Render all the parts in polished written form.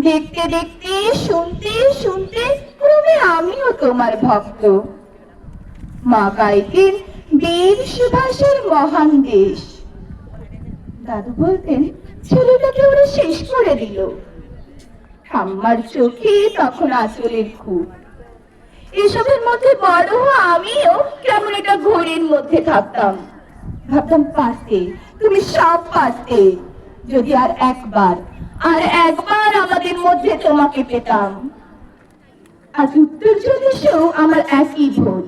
দেখতে দেখতে শুনতে শুনতে ক্রমে আমিও তোমার ভক্ত। মা গাইতেন বীর সুভাষের মহান দেশ। দাদু বলতেন ছেলেটাকে ওরা শেষ করে দিল। ঠাম্মার চোখে তখন আঁচলের খুব। এসবের মধ্যে বড় আমিও কেমন একটা ঘোরের মধ্যে থাকতাম। ভাবতাম পারতে, তুমি সব পারতে, যদি আর একবার আমাদের মধ্যে তোমাকে পেতাম। আজ উত্তর চল্লিশেও আমার একই ভোট,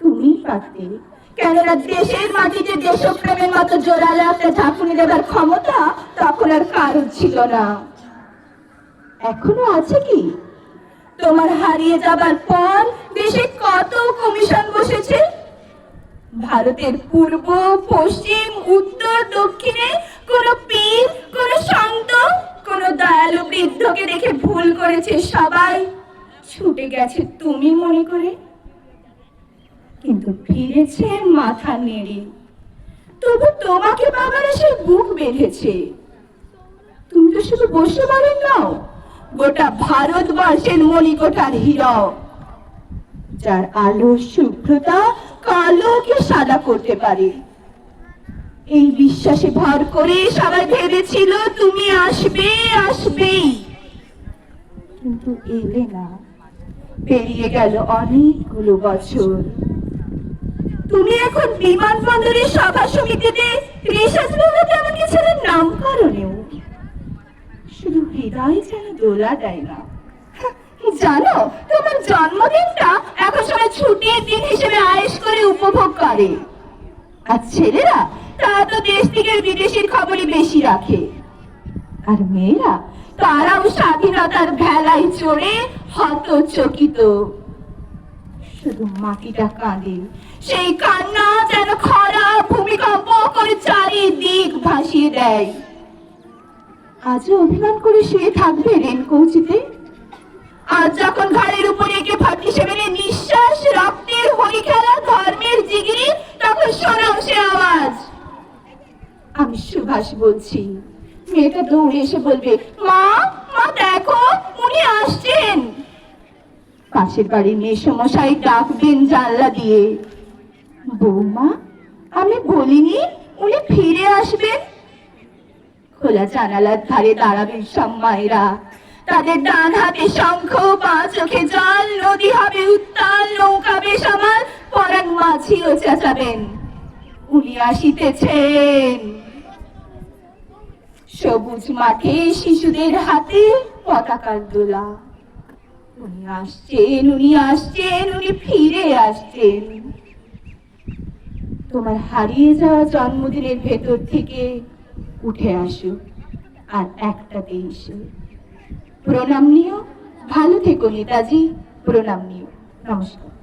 তুমি পারতে। কেননা দেশের মাটিতে দেশপ্রেমের মতো জোরালো একটা ঝাঁকুনি দেবার ক্ষমতা তখন আর কারোর ছিল না। এখনো আছে কি? তোমার হারিয়ে যাবার পর দেশে কত কমিশন বসেছে। ভারতের পূর্ব পশ্চিম উত্তর দক্ষিণে কোন পীর, কোন সন্ত, কোন দয়ালু বৃদ্ধকে দেখে ভুল করেছে সবাই, ছুটে গেছে তুমি মনে করে, কিন্তু ফিরেছে মাথা নেড়ে। তবু তোমাকে বাবার এসে বুক বেঁধেছে। তুমি তো শুধু বসে বলেন নাও, গোটা ভারতবর্ষের মণিকোঠার হীরক, যার আলো শুভ্রতা কালোকে সাদা করতে পারে। এই বিশ্বাসে ভর করে সবাই ভেবেছিল তুমি আসবে, আসবেই, কিন্তু এলে না। পেরিয়ে গেল অনেকগুলো বছর। তুমি এখন বিমানবন্দরের সভা সমিতিতে তেমন কিছুর নামকরণেও শুধু হৃদয় যেন দোলা দেয় না। জানো, তোমার জন্মদিনটা এখন সবাই ছুটির দিন হিসেবে আয়েশ করে উপভোগ করে। আর ছেলেরা তারা তো দেশ থেকে বিদেশের খবরই বেশি রাখে। আর মেয়েরা তারাও স্বাধীনতার ভেলায় চড়ে হতচকিত। শুধু মাটিটা কাঁদে, সেই কান্না যেন খরা ভূমিকম্প করে চারিদিক ভাসিয়ে দেয়। আজও অভিমান করে শুয়ে থাকবে রেনকৌচিতে? আজ যখন ঘাড়ের উপরে একে 47 নিঃশ্বাস, রক্তের হরি খেলা, ধর্মের জিগিরি, তখন শোনাও সে আওয়াজ, আমি সুভাষ বলছি। মেয়েটা দৌড়ে এসে বলবে, মা, মা দেখো, উনি আসছেন। পাশের বাড়ির মেসমশাই ডাকবেন জানলা দিয়ে, বৌমা, আমি বলিনি উনি ফিরে আসবেন? খোলা জানালার ধারে দাঁড়াবেন সব মায়েরা, তাদের ডান হাতে শঙ্খ, বাঁ চোখে জল, নদী হবে উত্তাল, নৌকা বেশ আমার, পরাণ মাঝিও চেঁচাবেন, উনি আসিতেছেন। সবুজ মাঠে শিশুদের হাতে পতাকার দোলা, উনি আসছেন, উনি আসছেন, উনি ফিরে আসছেন। তোমার হারিয়ে যাওয়া জন্মদিনের ভেতর থেকে উঠে আসো আর একটা দেশে। প্রণাম নিও, ভালো থেকো নেতাজি, প্রণাম নিও। নমস্কার।